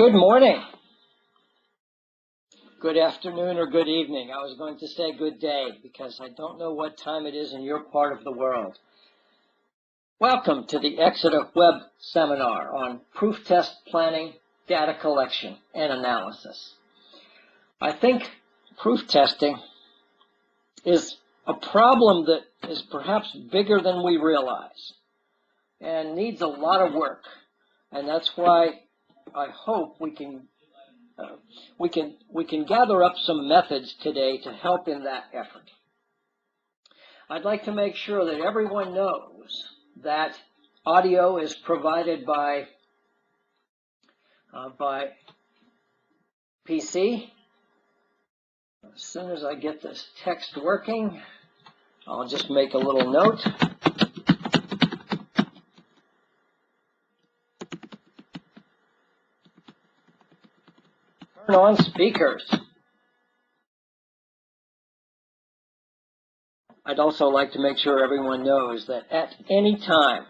Good morning, good afternoon, or good evening. I was going to say good day because I don't know what time it is in your part of the world. Welcome to the Exeter web seminar on proof test planning, data collection, and analysis. I think proof testing is a problem that is perhaps bigger than we realize and needs a lot of work, and that's why I hope we can gather up some methods today to help in that effort. I'd like to make sure that everyone knows that audio is provided by PC. As soon as I get this text working, I'll just make a little note. Turn on speakers. I'd also like to make sure everyone knows that at any time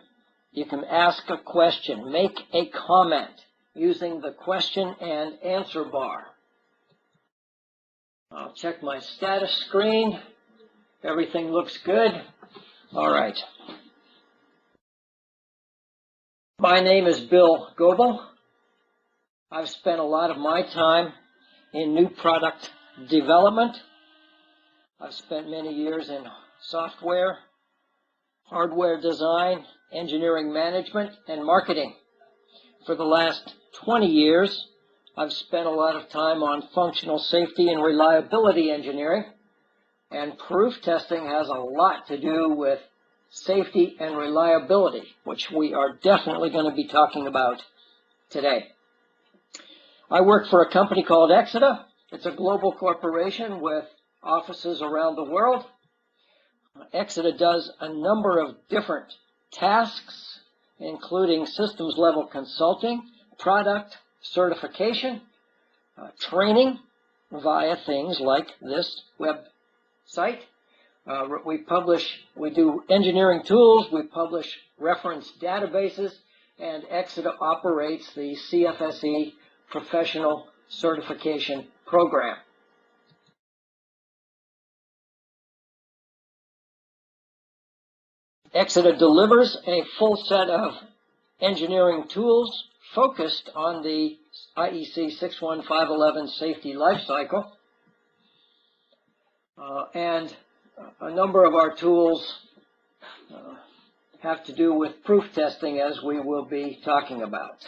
you can ask a question, make a comment using the question and answer bar. I'll check my status screen. Everything looks good. All right. My name is Bill Goebel. I've spent a lot of my time in new product development. I've spent many years in software, hardware design, engineering management, and marketing. For the last 20 years, I've spent a lot of time on functional safety and reliability engineering, and proof testing has a lot to do with safety and reliability, which we are definitely going to be talking about today. I work for a company called Exeter. It's a global corporation with offices around the world. Exeter does a number of different tasks, including systems level consulting, product certification, training via things like this website. We do engineering tools, we publish reference databases, and Exeter operates the CFSE Professional Certification Program. Exeter delivers a full set of engineering tools focused on the IEC 61511 safety lifecycle. And a number of our tools have to do with proof testing, as we will be talking about.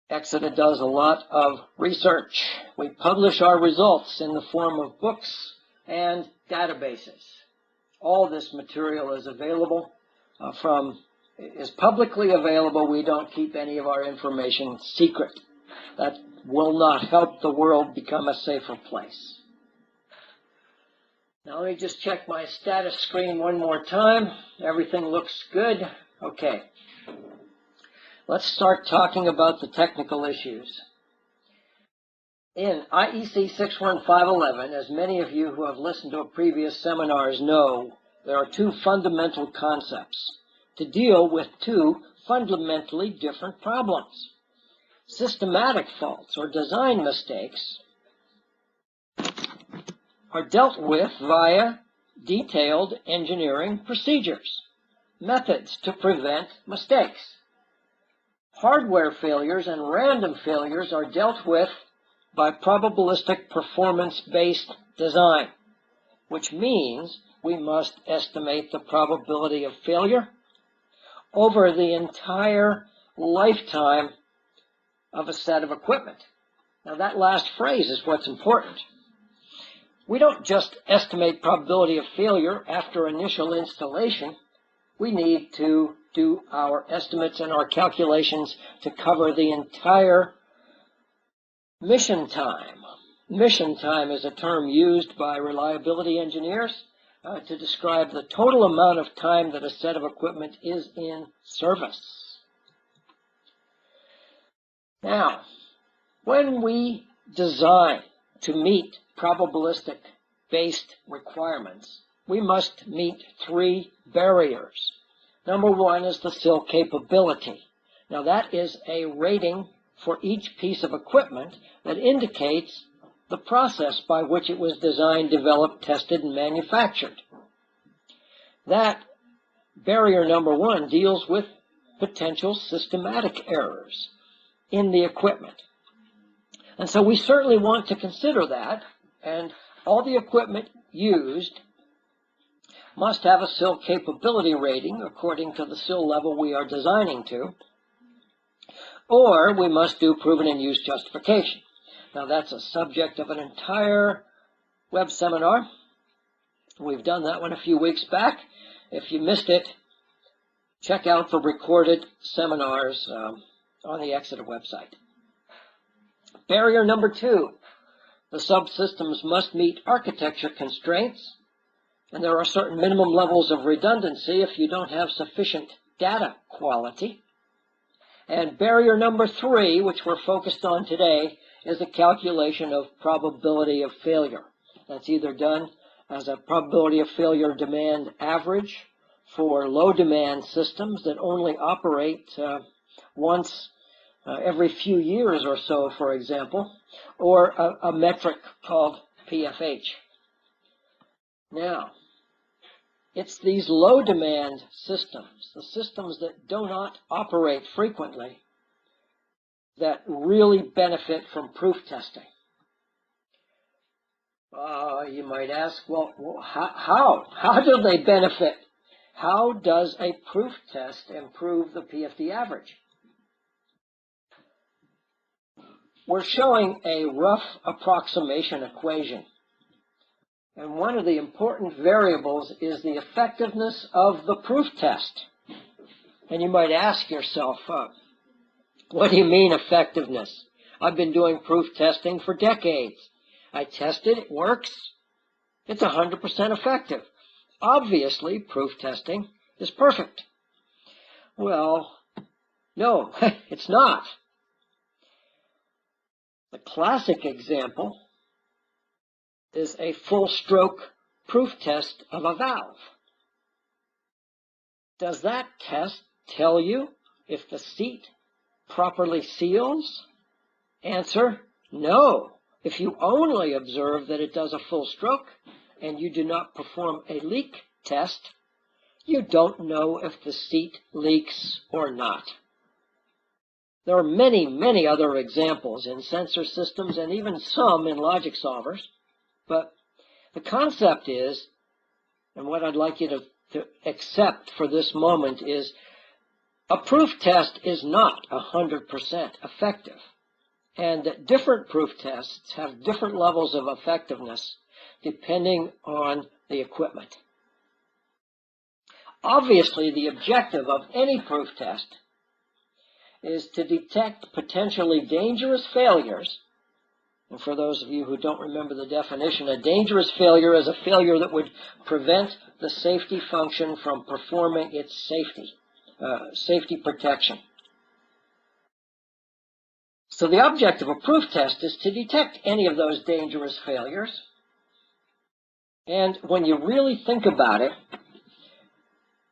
Exeter does a lot of research. We publish our results in the form of books and databases. All this material is available is publicly available. We don't keep any of our information secret. That will not help the world become a safer place. Now let me just check my status screen one more time. Everything looks good. Okay. Let's start talking about the technical issues. In IEC 61511, as many of you who have listened to previous seminars know, there are two fundamental concepts to deal with two fundamentally different problems. Systematic faults or design mistakes are dealt with via detailed engineering procedures, methods to prevent mistakes. Hardware failures and random failures are dealt with by probabilistic performance-based design, which means we must estimate the probability of failure over the entire lifetime of a set of equipment. Now that last phrase is what's important. We don't just estimate probability of failure after initial installation. We need to do our estimates and our calculations to cover the entire mission time. Mission time is a term used by reliability engineers to describe the total amount of time that a set of equipment is in service. Now, when we design to meet probabilistic-based requirements, we must meet 3 barriers. Number 1 is the SIL capability. Now that is a rating for each piece of equipment that indicates the process by which it was designed, developed, tested, and manufactured. That barrier number 1 deals with potential systematic errors in the equipment. And so we certainly want to consider that, and all the equipment used must have a SIL capability rating according to the SIL level we are designing to, or we must do proven in use justification. Now that's a subject of an entire web seminar. We've done that one a few weeks back. If you missed it, check out the recorded seminars on the Exeter website. Barrier number 2, the subsystems must meet architecture constraints, and there are certain minimum levels of redundancy if you don't have sufficient data quality. And barrier number 3, which we're focused on today, is the calculation of probability of failure. That's either done as a probability of failure demand average for low demand systems that only operate once every few years or so, for example, or a metric called PFH. Now, it's these low demand systems, the systems that do not operate frequently, that really benefit from proof testing. You might ask, well, how do they benefit? How does a proof test improve the PFD average? We're showing a rough approximation equation. And one of the important variables is the effectiveness of the proof test. And you might ask yourself, what do you mean effectiveness? I've been doing proof testing for decades. I tested, it works. It's 100% effective. Obviously, proof testing is perfect. Well, no, it's not. The classic example is a full stroke proof test of a valve. Does that test tell you if the seat properly seals? Answer, no. If you only observe that it does a full stroke and you do not perform a leak test, you don't know if the seat leaks or not. There are many, many other examples in sensor systems and even some in logic solvers. But the concept is, and what I'd like you to accept for this moment is, a proof test is not 100% effective. And that different proof tests have different levels of effectiveness depending on the equipment. Obviously, the objective of any proof test is to detect potentially dangerous failures. And for those of you who don't remember the definition, a dangerous failure is a failure that would prevent the safety function from performing its safety protection. So the object of a proof test is to detect any of those dangerous failures. And when you really think about it,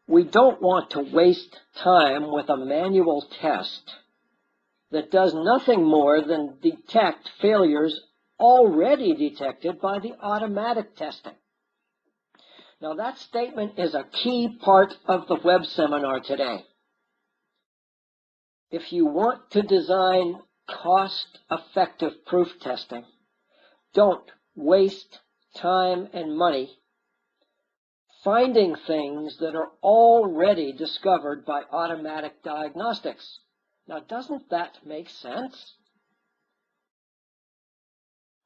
we don't want to waste time with a manual test that does nothing more than detect failures already detected by the automatic testing. Now that statement is a key part of the web seminar today. If you want to design cost-effective proof testing, don't waste time and money finding things that are already discovered by automatic diagnostics. Now, doesn't that make sense?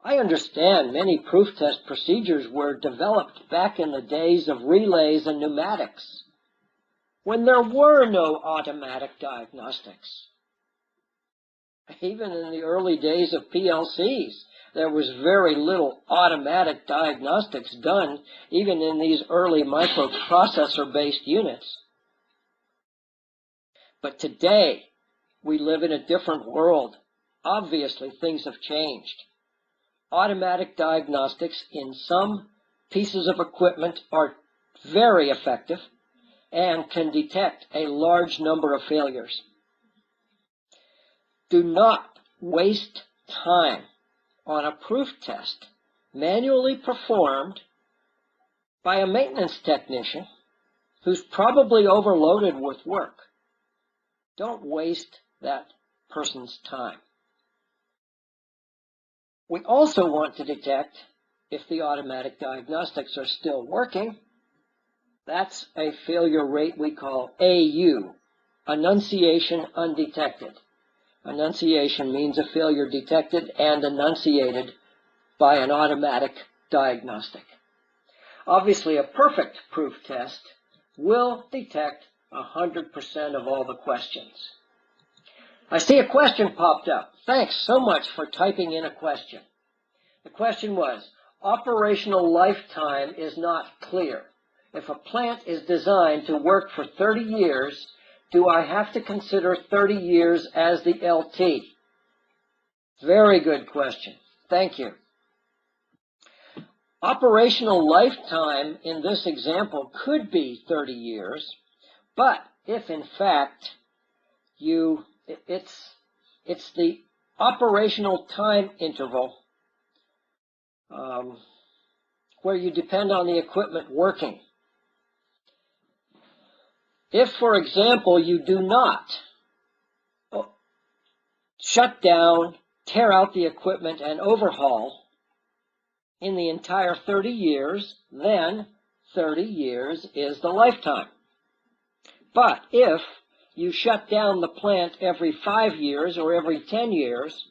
I understand many proof test procedures were developed back in the days of relays and pneumatics, when there were no automatic diagnostics. Even in the early days of PLCs, there was very little automatic diagnostics done, even in these early microprocessor-based units. But today, we live in a different world. Obviously, things have changed. Automatic diagnostics in some pieces of equipment are very effective and can detect a large number of failures. Do not waste time on a proof test manually performed by a maintenance technician who's probably overloaded with work. Don't waste that person's time. We also want to detect if the automatic diagnostics are still working. That's a failure rate we call AU, annunciation undetected. Annunciation means a failure detected and annunciated by an automatic diagnostic. Obviously, a perfect proof test will detect 100% of all the questions. I see a question popped up. Thanks so much for typing in a question. The question was, operational lifetime is not clear. If a plant is designed to work for 30 years, do I have to consider 30 years as the LT? Very good question. Thank you. Operational lifetime in this example could be 30 years, but if in fact it's the operational time interval where you depend on the equipment working. If, for example, you do not shut down, tear out the equipment, and overhaul in the entire 30 years, then 30 years is the lifetime. But if you shut down the plant every 5 years or every 10 years,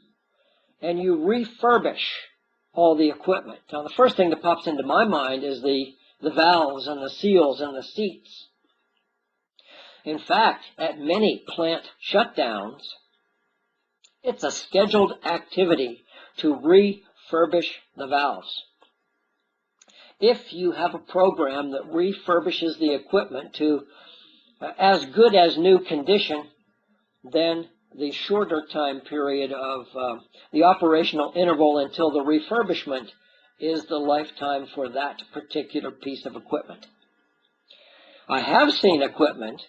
and you refurbish all the equipment. Now, the first thing that pops into my mind is the valves and the seals and the seats. In fact, at many plant shutdowns, it's a scheduled activity to refurbish the valves. If you have a program that refurbishes the equipment to as good as new condition, then the shorter time period of the operational interval until the refurbishment is the lifetime for that particular piece of equipment. I have seen equipment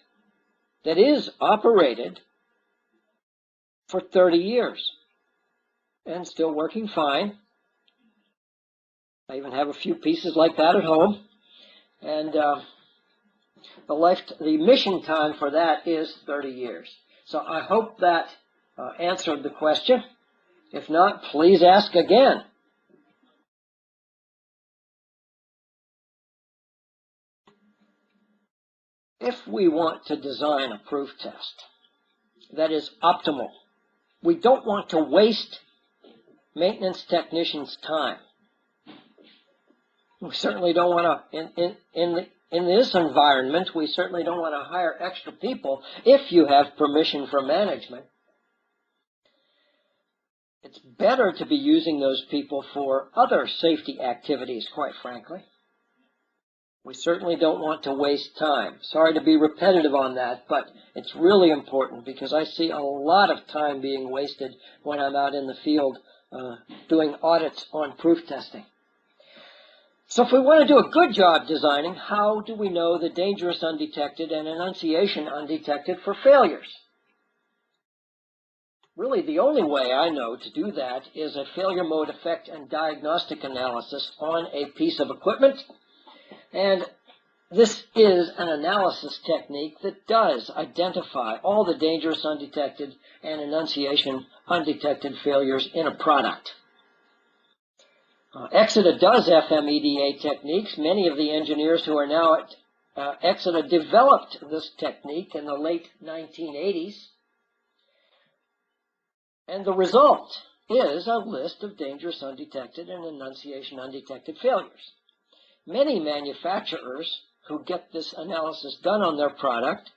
that is operated for 30 years and still working fine. I even have a few pieces like that at home, and the mission time for that is 30 years. So I hope that answered the question. If not, please ask again. If we want to design a proof test that is optimal, we don't want to waste maintenance technicians' time. We certainly don't want to, in this environment, we certainly don't want to hire extra people if you have permission from management. It's better to be using those people for other safety activities, quite frankly. We certainly don't want to waste time. Sorry to be repetitive on that, but it's really important because I see a lot of time being wasted when I'm out in the field doing audits on proof testing. So if we want to do a good job designing, how do we know the dangerous undetected and annunciation undetected for failures? Really, the only way I know to do that is a failure mode effect and diagnostic analysis on a piece of equipment. And this is an analysis technique that does identify all the dangerous undetected and annunciation undetected failures in a product. Exeter does FMEDA techniques. Many of the engineers who are now at Exeter developed this technique in the late 1980s. And the result is a list of dangerous undetected and annunciation undetected failures. Many manufacturers who get this analysis done on their product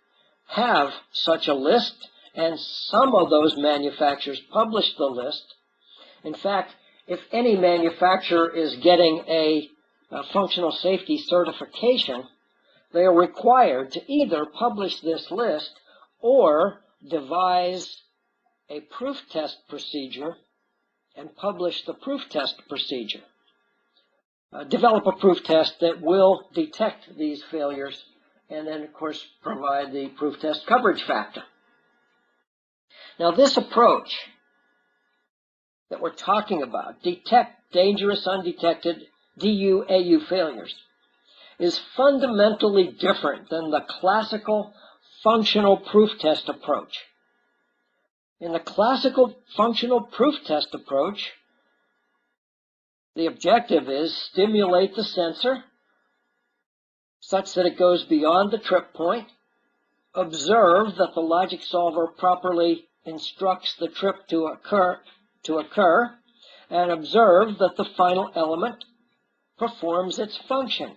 have such a list, and some of those manufacturers publish the list. In fact, if any manufacturer is getting a functional safety certification, they are required to either publish this list or devise a proof test procedure and publish the proof test procedure. develop a proof test that will detect these failures and then, of course, provide the proof test coverage factor. Now, this approach that we're talking about, detect dangerous undetected DU-AU failures, is fundamentally different than the classical functional proof test approach. In the classical functional proof test approach, the objective is stimulate the sensor such that it goes beyond the trip point, observe that the logic solver properly instructs the trip to occur, and observe that the final element performs its function.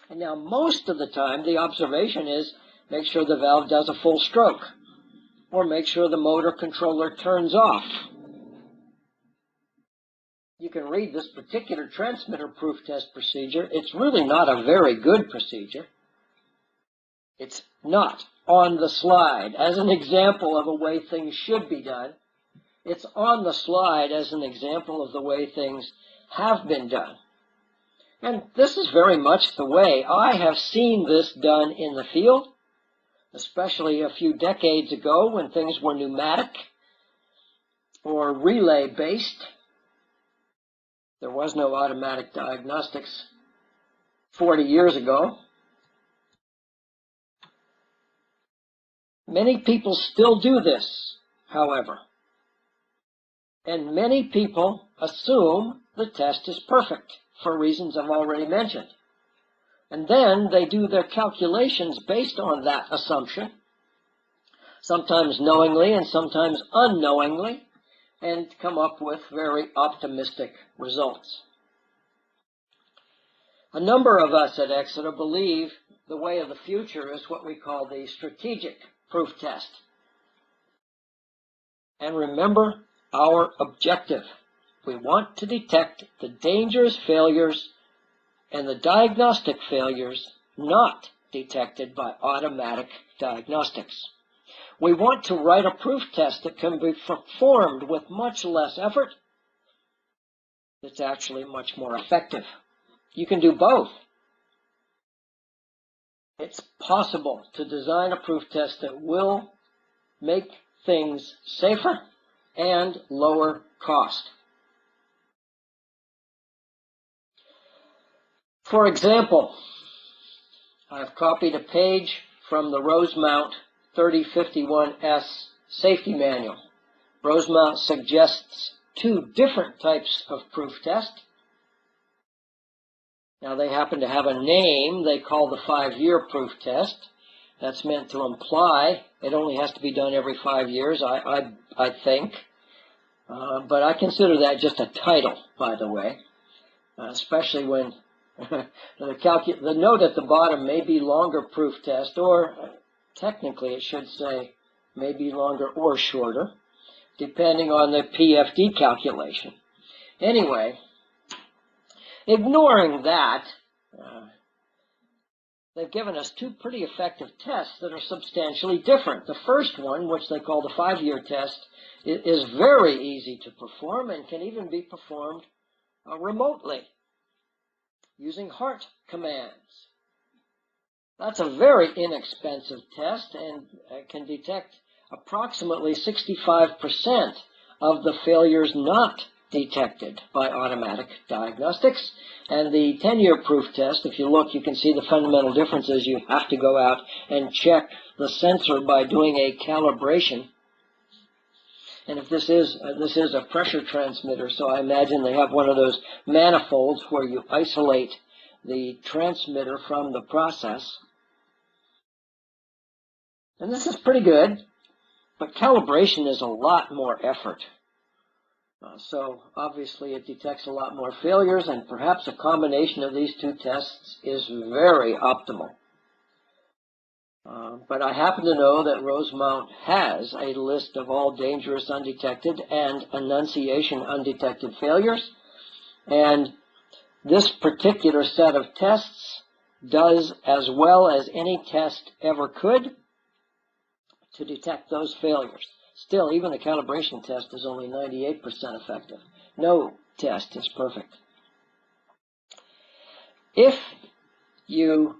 And now most of the time the observation is make sure the valve does a full stroke, or make sure the motor controller turns off. You can read this particular transmitter proof test procedure. It's really not a very good procedure. It's not on the slide as an example of a way things should be done. It's on the slide as an example of the way things have been done. And this is very much the way I have seen this done in the field, especially a few decades ago when things were pneumatic or relay-based. There was no automatic diagnostics 40 years ago. Many people still do this, however, and many people assume the test is perfect for reasons I've already mentioned. And then they do their calculations based on that assumption, sometimes knowingly and sometimes unknowingly, and come up with very optimistic results. A number of us at Exeter believe the way of the future is what we call the strategic proof test. And remember our objective. We want to detect the dangerous failures and the diagnostic failures not detected by automatic diagnostics. We want to write a proof test that can be performed with much less effort, that's actually much more effective. You can do both. It's possible to design a proof test that will make things safer and lower cost. For example, I've copied a page from the Rosemount 3051S safety manual. Rosemount suggests two different types of proof test. Now they happen to have a name they call the 5-year proof test. That's meant to imply it only has to be done every 5 years, I think. But I consider that just a title, by the way, especially when the note at the bottom may be longer proof test, or technically it should say may be longer or shorter, depending on the PFD calculation. Anyway, ignoring that, they've given us two pretty effective tests that are substantially different. The first one, which they call the 5-year test, is very easy to perform and can even be performed remotely using heart commands. That's a very inexpensive test and can detect approximately 65% of the failures not detected by automatic diagnostics. And the 10-year proof test, if you look, you can see the fundamental differences. You have to go out and check the sensor by doing a calibration. And if this is a pressure transmitter, so I imagine they have one of those manifolds where you isolate the transmitter from the process. And this is pretty good, but calibration is a lot more effort. So obviously it detects a lot more failures, and perhaps a combination of these two tests is very optimal. But I happen to know that Rosemount has a list of all dangerous undetected and annunciation undetected failures, and this particular set of tests does as well as any test ever could to detect those failures. Still, even the calibration test is only 98% effective. No test is perfect. If you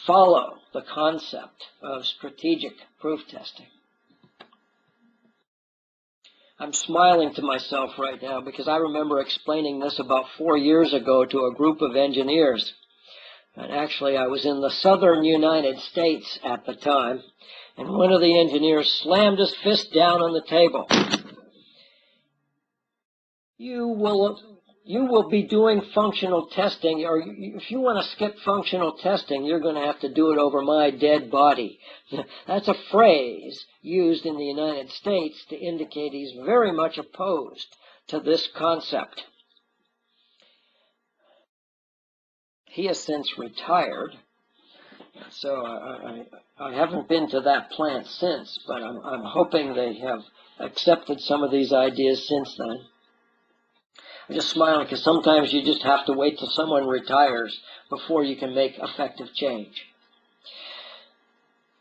follow the concept of strategic proof testing, I'm smiling to myself right now because I remember explaining this about 4 years ago to a group of engineers. And actually, I was in the southern United States at the time, and one of the engineers slammed his fist down on the table. You will be doing functional testing, or if you want to skip functional testing, you're going to have to do it over my dead body. That's a phrase used in the United States to indicate he's very much opposed to this concept. He has since retired, so I haven't been to that plant since, but I'm hoping they have accepted some of these ideas since then. I'm just smiling because sometimes you just have to wait till someone retires before you can make effective change.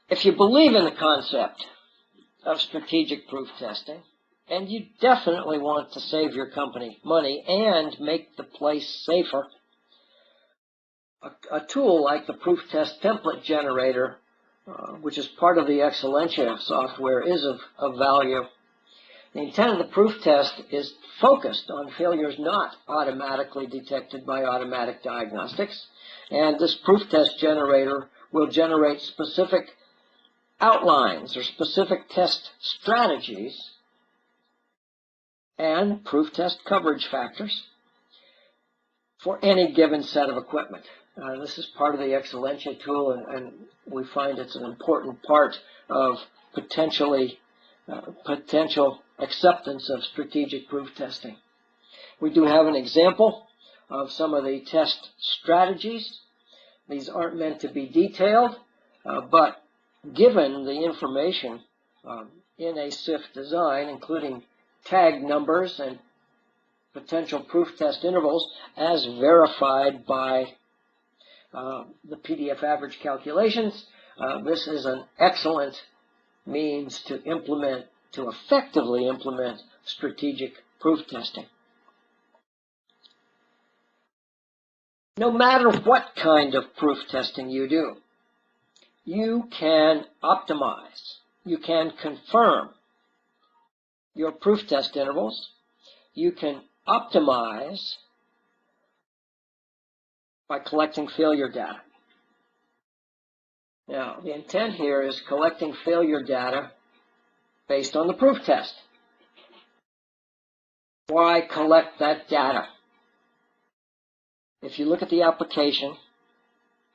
If you believe in the concept of strategic proof testing, and you definitely want to save your company money and make the place safer, a tool like the proof test template generator, which is part of the Excelentia software, is of value. The intent of the proof test is focused on failures not automatically detected by automatic diagnostics, and this proof test generator will generate specific outlines or specific test strategies and proof test coverage factors for any given set of equipment. This is part of the Excelentia tool, and we find it's an important part of potential acceptance of strategic proof testing. We do have an example of some of the test strategies. These aren't meant to be detailed, but given the information in a SIF design, including tag numbers and potential proof test intervals as verified by the PDF average calculations, this is an excellent means to effectively implement strategic proof testing. No matter what kind of proof testing you do, you can optimize, you can confirm your proof test intervals, you can optimize by collecting failure data. Now, the intent here is collecting failure data based on the proof test. Why collect that data? If you look at the application,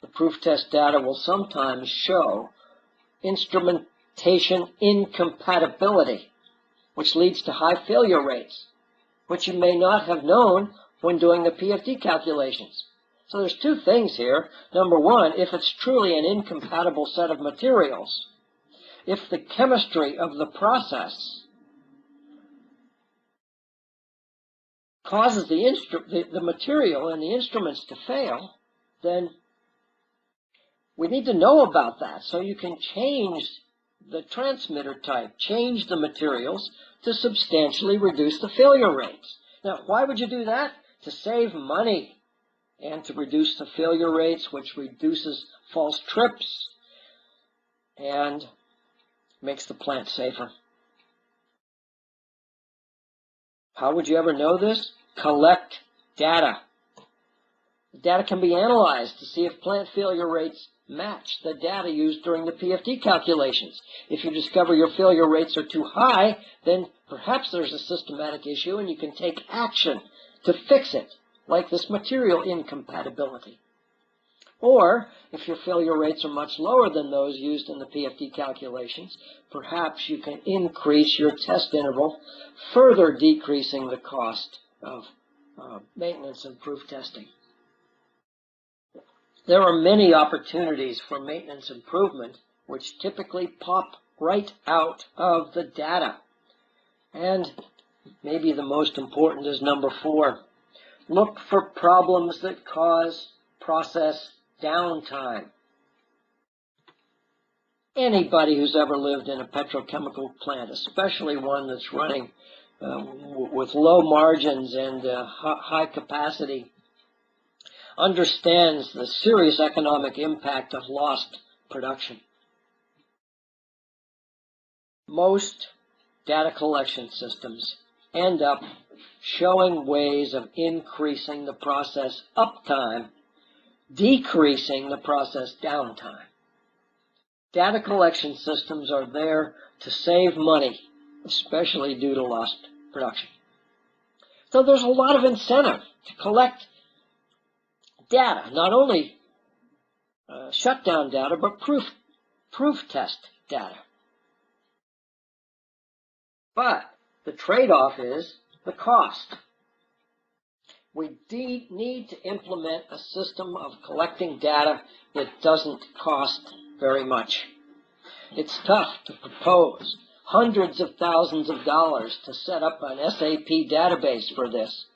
the proof test data will sometimes show instrumentation incompatibility, which leads to high failure rates, which you may not have known when doing the PFD calculations. So there's two things here. Number one, if it's truly an incompatible set of materials, if the chemistry of the process causes the material and the instruments to fail, then we need to know about that so you can change the transmitter type, change the materials to substantially reduce the failure rates. Now, why would you do that? To save money and to reduce the failure rates, which reduces false trips and makes the plant safer. How would you ever know this? Collect data. The data can be analyzed to see if plant failure rates match the data used during the PFD calculations. If you discover your failure rates are too high, then perhaps there's a systematic issue and you can take action to fix it, like this material incompatibility. Or, if your failure rates are much lower than those used in the PFD calculations, perhaps you can increase your test interval, further decreasing the cost of maintenance and proof testing. There are many opportunities for maintenance improvement which typically pop right out of the data. And maybe the most important is number 4. Look for problems that cause process downtime. Anybody who's ever lived in a petrochemical plant, especially one that's running with low margins and high capacity, understands the serious economic impact of lost production. Most data collection systems end up showing ways of increasing the process uptime, decreasing the process downtime. Data collection systems are there to save money, especially due to lost production. So there's a lot of incentive to collect data, not only shutdown data, but proof test data. But the trade-off is the cost. We need to implement a system of collecting data that doesn't cost very much. It's tough to propose hundreds of thousands of dollars to set up an SAP database for this.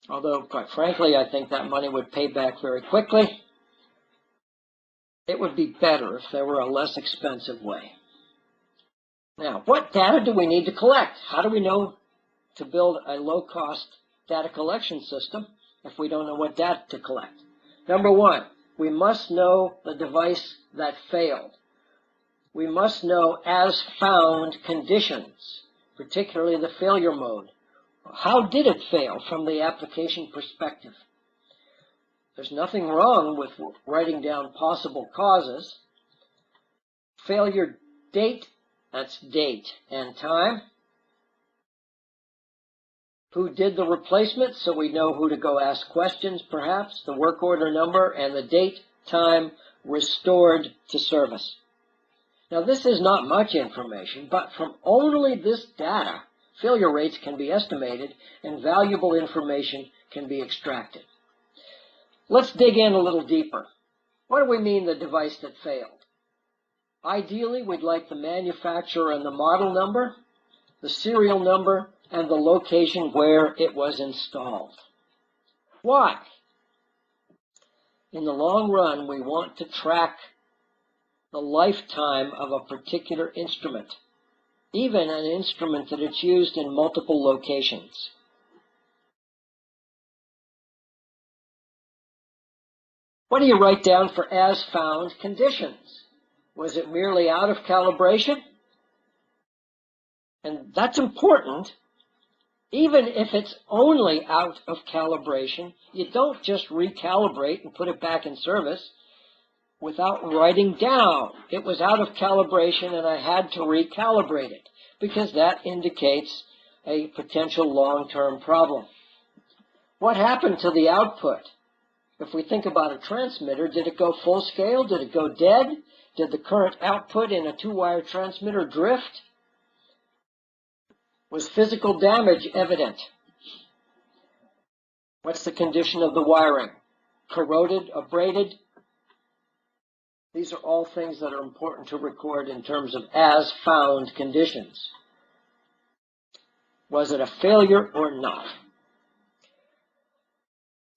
Although, quite frankly, I think that money would pay back very quickly. It would be better if there were a less expensive way. Now, what data do we need to collect? How do we know to build a low-cost data collection system if we don't know what data to collect? Number one, we must know the device that failed. We must know as found conditions, particularly the failure mode. How did it fail from the application perspective? There's nothing wrong with writing down possible causes. Failure date, that's date and time. Who did the replacement, so we know who to go ask questions, perhaps. The work order number and the date, time restored to service. Now, this is not much information, but from only this data, failure rates can be estimated and valuable information can be extracted. Let's dig in a little deeper. What do we mean the device that failed? Ideally, we'd like the manufacturer and the model number, the serial number, and the location where it was installed. Why? In the long run, we want to track the lifetime of a particular instrument, even an instrument that it's used in multiple locations. What do you write down for as found conditions? Was it merely out of calibration? And that's important. Even if it's only out of calibration, you don't just recalibrate and put it back in service without writing down. It was out of calibration and I had to recalibrate it, because that indicates a potential long-term problem. What happened to the output? If we think about a transmitter, did it go full scale? Did it go dead? Did the current output in a two-wire transmitter drift? Was physical damage evident? What's the condition of the wiring? Corroded, abraded? These are all things that are important to record in terms of as found conditions. Was it a failure or not?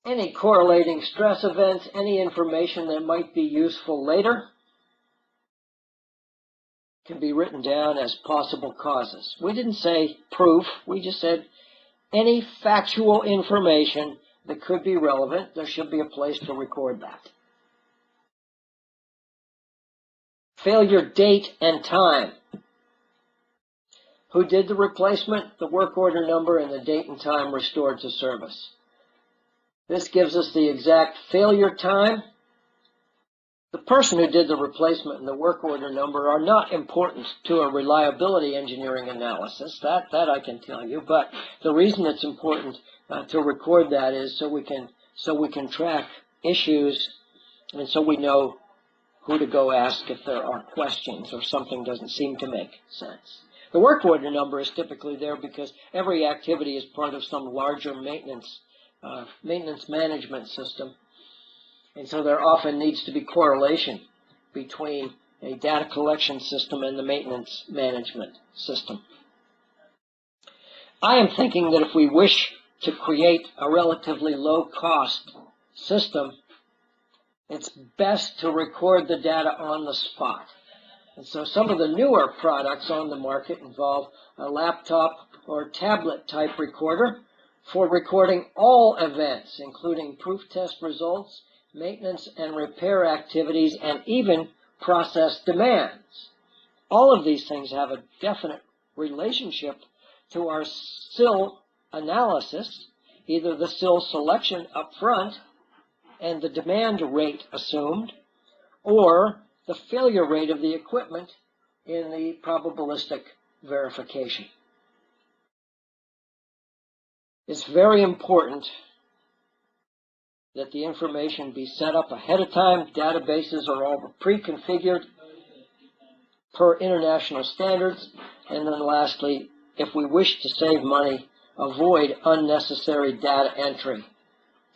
Any correlating stress events, any information that might be useful later, can be written down as possible causes. We didn't say proof, we just said any factual information that could be relevant, there should be a place to record that. Failure date and time. Who did the replacement? The work order number and the date and time restored to service. This gives us the exact failure time. The person who did the replacement and the work order number are not important to a reliability engineering analysis. That I can tell you. But the reason it's important to record that is so we can track issues, and so we know who to go ask if there are questions or something doesn't seem to make sense. The work order number is typically there because every activity is part of some larger maintenance management system. And so there often needs to be correlation between a data collection system and the maintenance management system. I am thinking that if we wish to create a relatively low-cost system, it's best to record the data on the spot. And so some of the newer products on the market involve a laptop or tablet type recorder. for recording all events, including proof test results, maintenance and repair activities, and even process demands. All of these things have a definite relationship to our SIL analysis, either the SIL selection up front and the demand rate assumed, or the failure rate of the equipment in the probabilistic verification. It's very important that the information be set up ahead of time. Databases are all pre-configured per international standards. And then lastly, if we wish to save money, avoid unnecessary data entry.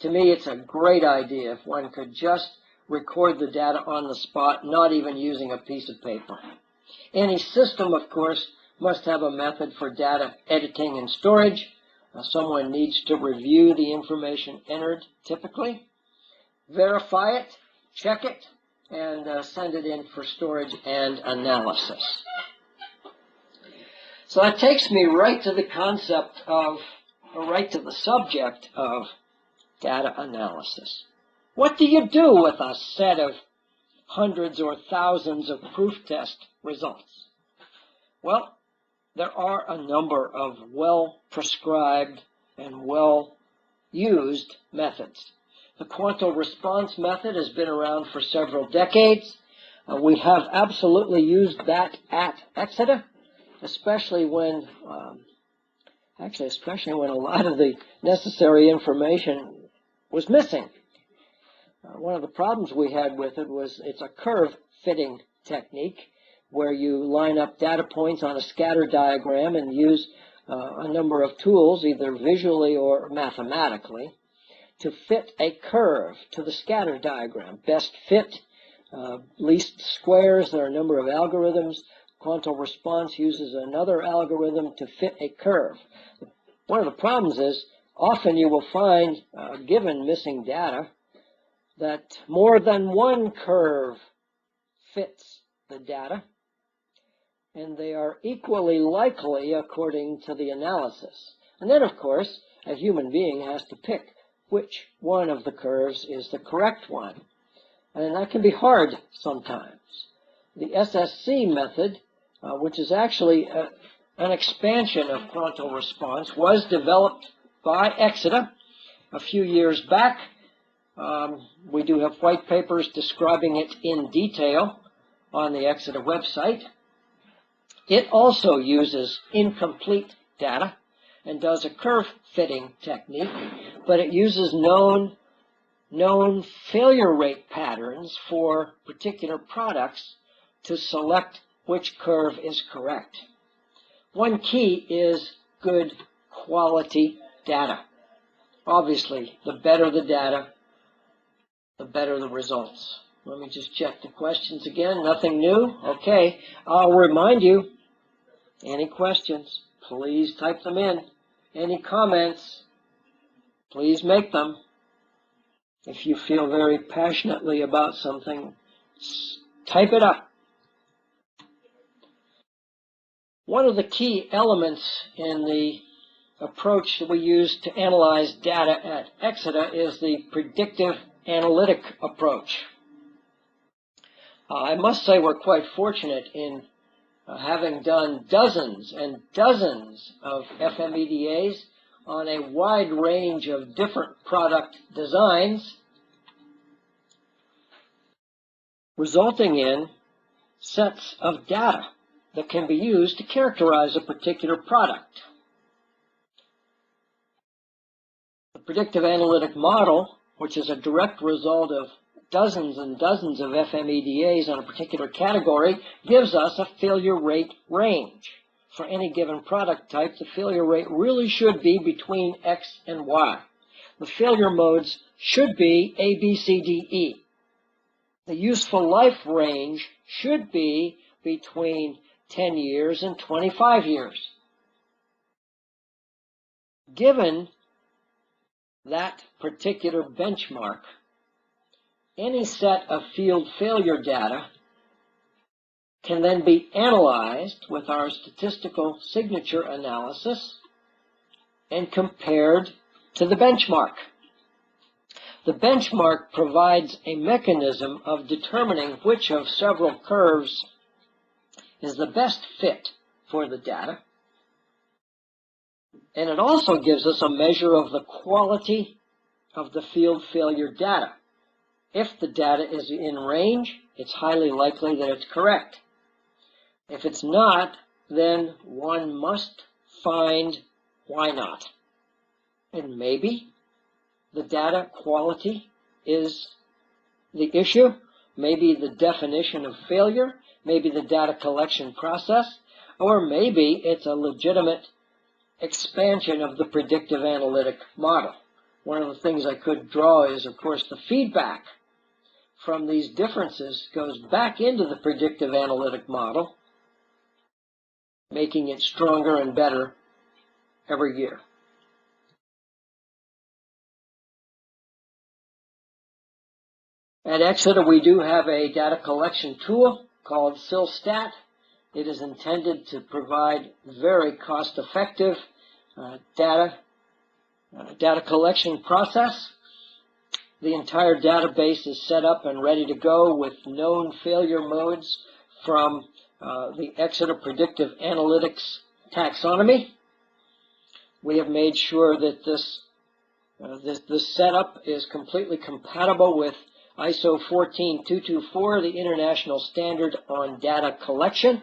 To me, it's a great idea if one could just record the data on the spot, not even using a piece of paper. Any system, of course, must have a method for data editing and storage. Someone needs to review the information entered, typically, verify it, check it, and send it in for storage and analysis. So that takes me right to the concept of, or right to the subject of data analysis. What do you do with a set of hundreds or thousands of proof test results? Well, there are a number of well-prescribed and well-used methods. The quantum response method has been around for several decades. We have absolutely used that at Exeter, especially when a lot of the necessary information was missing. One of the problems we had with it was it's a curve fitting technique where you line up data points on a scatter diagram and use a number of tools, either visually or mathematically, to fit a curve to the scatter diagram. Best fit, least squares. There are a number of algorithms. Quantum response uses another algorithm to fit a curve. One of the problems is often you will find, given missing data, that more than one curve fits the data, and they are equally likely according to the analysis. And then, of course, a human being has to pick which one of the curves is the correct one. And that can be hard sometimes. The SSC method, which is actually an expansion of quantum response, was developed by Exeter a few years back. We do have white papers describing it in detail on the Exeter website. It also uses incomplete data and does a curve fitting technique, but it uses known failure rate patterns for particular products to select which curve is correct. One key is good quality data. Obviously, the better the data, the better the results. Let me just check the questions again. Nothing new? Okay. I'll remind you, any questions, please type them in. Any comments, please make them. If you feel very passionately about something, type it up. One of the key elements in the approach that we use to analyze data at Exeter is the predictive analytic approach. I must say we're quite fortunate in having done dozens and dozens of FMEDAs on a wide range of different product designs, resulting in sets of data that can be used to characterize a particular product. The predictive analytic model, which is a direct result of dozens and dozens of FMEDAs on a particular category, gives us a failure rate range. For any given product type, the failure rate really should be between X and Y. The failure modes should be A, B, C, D, E. The useful life range should be between 10 years and 25 years. Given that particular benchmark, any set of field failure data can then be analyzed with our statistical signature analysis and compared to the benchmark. The benchmark provides a mechanism of determining which of several curves is the best fit for the data. And it also gives us a measure of the quality of the field failure data. If the data is in range, it's highly likely that it's correct. If it's not, then one must find why not. And maybe the data quality is the issue, maybe the definition of failure, maybe the data collection process, or maybe it's a legitimate expansion of the predictive analytic model. One of the things I could draw is, of course, the feedback from these differences goes back into the predictive analytic model, making it stronger and better every year. At Exeter, we do have a data collection tool called SILstat. It is intended to provide very cost-effective data collection process. The entire database is set up and ready to go with known failure modes from the Exeter Predictive Analytics taxonomy. We have made sure that this setup is completely compatible with ISO 14224, the International Standard on Data Collection.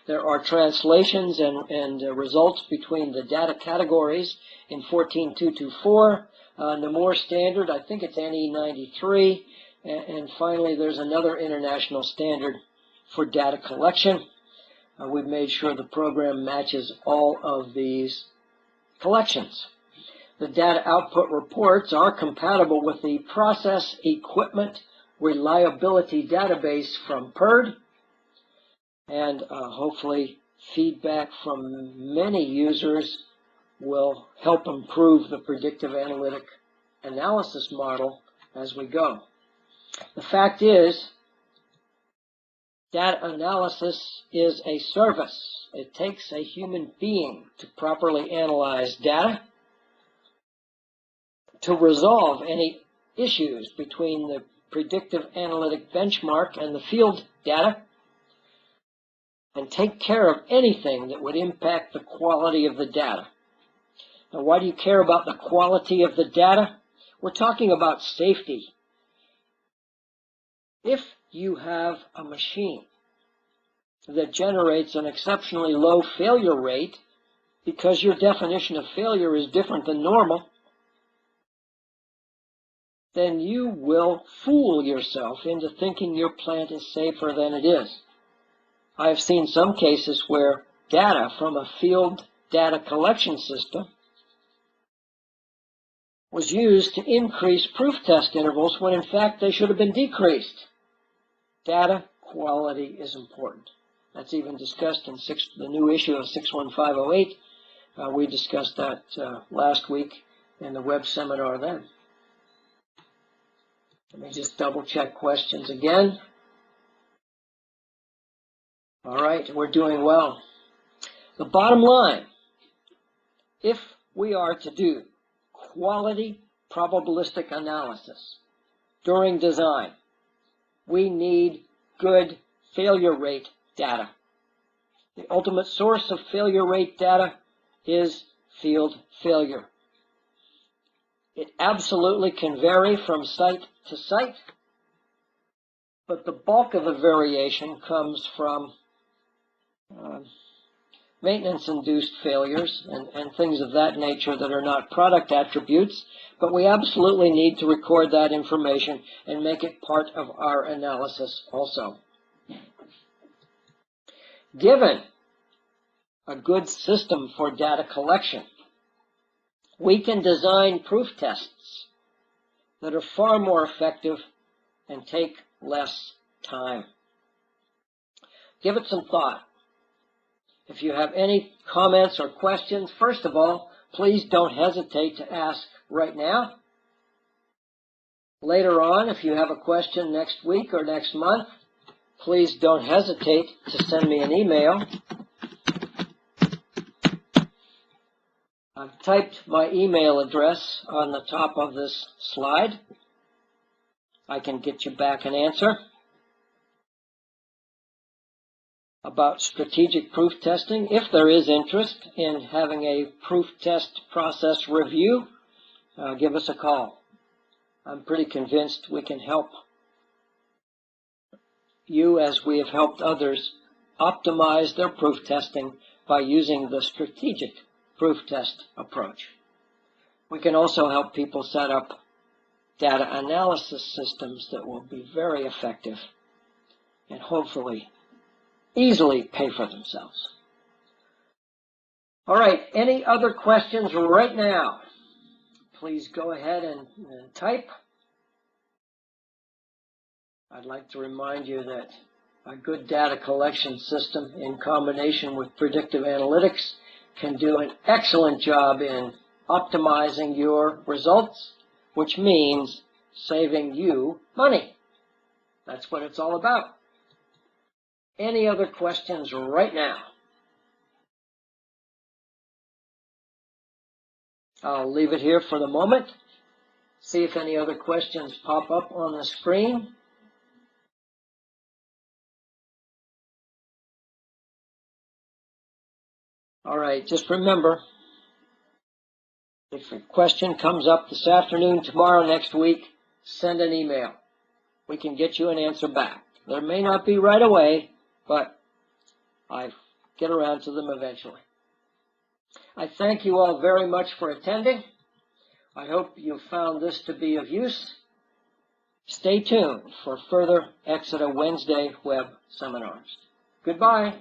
There are translations and results between the data categories in 14224. The more standard, I think it's NE 93. And finally, there's another international standard for data collection. We've made sure the program matches all of these collections. The data output reports are compatible with the Process Equipment Reliability Database from PERD, and hopefully feedback from many users will help improve the predictive analytic analysis model as we go. The fact is, data analysis is a service. It takes a human being to properly analyze data, to resolve any issues between the predictive analytic benchmark and the field data, and take care of anything that would impact the quality of the data. Now, why do you care about the quality of the data? We're talking about safety. If you have a machine that generates an exceptionally low failure rate because your definition of failure is different than normal, then you will fool yourself into thinking your plant is safer than it is. I have seen some cases where data from a field data collection system was used to increase proof test intervals when in fact they should have been decreased. Data quality is important. That's even discussed in the new issue of 61508. We discussed that last week in the web seminar then. Let me just double check questions again. All right, we're doing well. The bottom line, if we are to do quality probabilistic analysis during design, we need good failure rate data. The ultimate source of failure rate data is field failure. It absolutely can vary from site to site, but the bulk of the variation comes from maintenance-induced failures and things of that nature that are not product attributes, but we absolutely need to record that information and make it part of our analysis also. Given a good system for data collection, we can design proof tests that are far more effective and take less time. Give it some thought. If you have any comments or questions, first of all, please don't hesitate to ask right now. Later on, if you have a question next week or next month, please don't hesitate to send me an email. I've typed my email address on the top of this slide. I can get you back an answer about strategic proof testing. If there is interest in having a proof test process review, give us a call. I'm pretty convinced we can help you, as we have helped others, optimize their proof testing by using the strategic proof test approach. We can also help people set up data analysis systems that will be very effective and hopefully easily pay for themselves. All right, any other questions right now? Please go ahead and type. I'd like to remind you that a good data collection system in combination with predictive analytics can do an excellent job in optimizing your results, which means saving you money. That's what it's all about. Any other questions right now? I'll leave it here for the moment. See if any other questions pop up on the screen. All right, just remember, if a question comes up this afternoon, tomorrow, next week, send an email. We can get you an answer back. There may not be right away, but I get around to them eventually. I thank you all very much for attending. I hope you found this to be of use. Stay tuned for further Exeter Wednesday web seminars. Goodbye.